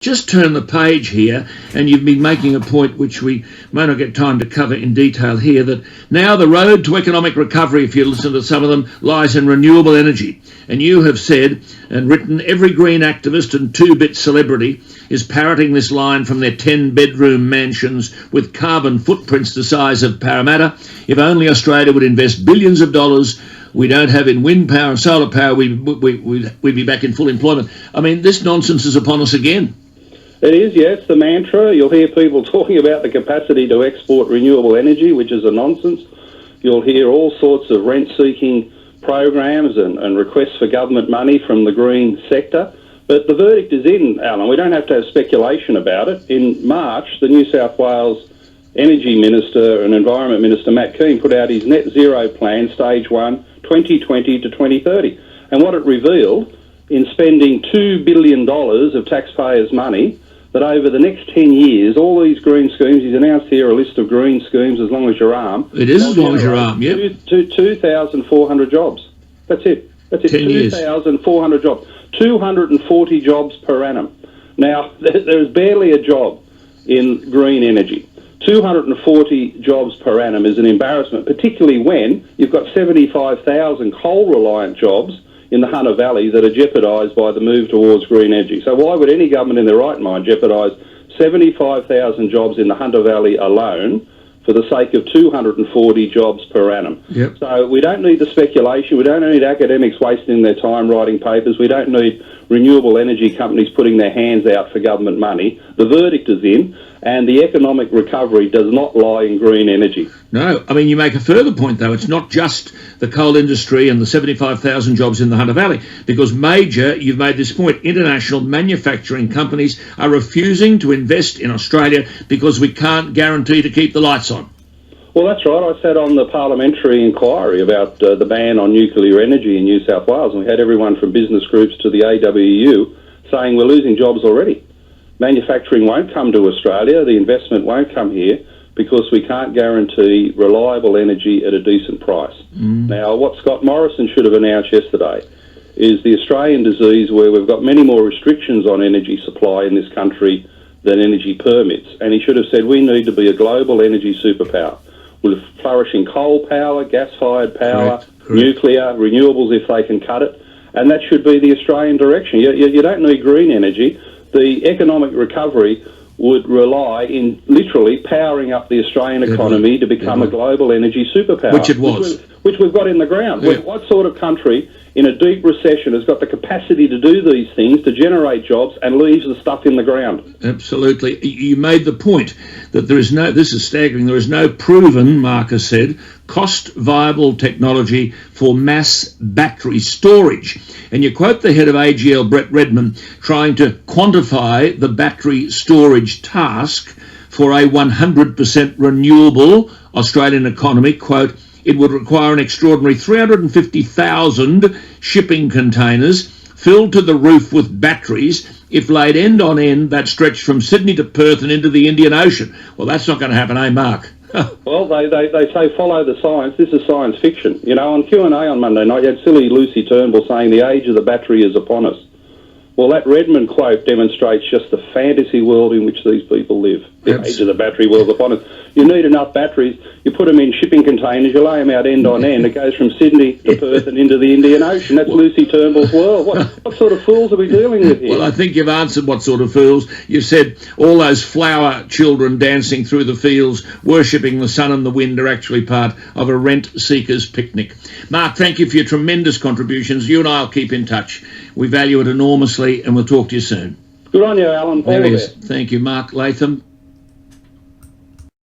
Just turn the page here, and you've been making a point which we may not get time to cover in detail here, that now the road to economic recovery, if you listen to some of them, lies in renewable energy. And you have said and written, every green activist and two-bit celebrity is parroting this line from their 10-bedroom mansions with carbon footprints the size of Parramatta. If only Australia would invest billions of dollars we don't have in wind power and solar power, we'd be back in full employment. I mean, this nonsense is upon us again. It is, yes, the mantra. You'll hear people talking about the capacity to export renewable energy, which is a nonsense. You'll hear all sorts of rent-seeking programs and requests for government money from the green sector. But the verdict is in, Alan. We don't have to have speculation about it. In March, the New South Wales Energy Minister and Environment Minister, Matt Keane, put out his net zero plan, stage 1, 2020 to 2030. And what it revealed, in spending $2 billion of taxpayers' money, that over the next 10 years, all these green schemes, he's announced here a list of green schemes as long as your arm. It is as long as your arm, yep. 2,400 jobs. That's it. That's it. 2,400 jobs. 240 jobs per annum. Now, there's barely a job in green energy. 240 jobs per annum is an embarrassment, particularly when you've got 75,000 coal-reliant jobs in the Hunter Valley that are jeopardised by the move towards green energy. So why would any government in their right mind jeopardise 75,000 jobs in the Hunter Valley alone for the sake of 240 jobs per annum? Yep. So we don't need the speculation. We don't need academics wasting their time writing papers. We don't need renewable energy companies putting their hands out for government money. The verdict is in, and the economic recovery does not lie in green energy. No, I mean, you make a further point, though. It's not just the coal industry and the 75,000 jobs in the Hunter Valley, because you've made this point, international manufacturing companies are refusing to invest in Australia because we can't guarantee to keep the lights on. Well, that's right. I sat on the parliamentary inquiry about the ban on nuclear energy in New South Wales, and we had everyone from business groups to the AWU saying we're losing jobs already. Manufacturing won't come to Australia, the investment won't come here because we can't guarantee reliable energy at a decent price. Now, what Scott Morrison should have announced yesterday is the Australian disease where we've got many more restrictions on energy supply in this country than energy permits. And he should have said we need to be a global energy superpower with flourishing coal power, gas-fired power, Correct. nuclear, renewables if they can cut it. And that should be the Australian direction. You don't need green energy. The economic recovery would rely in literally powering up the Australian economy to become a global energy superpower. Which it was. Which we've got in the ground. Yeah. What sort of country in a deep recession has got the capacity to do these things, to generate jobs, and leaves the stuff in the ground? Absolutely. You made the point that this is staggering, there is no proven, Mark has said, cost-viable technology for mass battery storage. And you quote the head of AGL, Brett Redman, trying to quantify the battery storage task for a 100% renewable Australian economy. Quote, it would require an extraordinary 350,000 shipping containers filled to the roof with batteries if laid end on end that stretched from Sydney to Perth and into the Indian Ocean. Well, that's not going to happen, eh, Mark? Well, they say follow the science. This is science fiction. You know, on Q&A on Monday night, you had silly Lucy Turnbull saying the age of the battery is upon us. Well, that Redmond quote demonstrates just the fantasy world in which these people live. The age of the battery world upon us. You need enough batteries. You put them in shipping containers. You lay them out end on end. It goes from Sydney to Perth and into the Indian Ocean. That's Lucy Turnbull's world. What sort of fools are we dealing with here? Well, I think you've answered what sort of fools. You said all those flower children dancing through the fields, worshipping the sun and the wind, are actually part of a rent-seekers' picnic. Mark, thank you for your tremendous contributions. You and I will keep in touch. We value it enormously, and we'll talk to you soon. Good on you, Alan. There he is. Thank you, Mark Latham.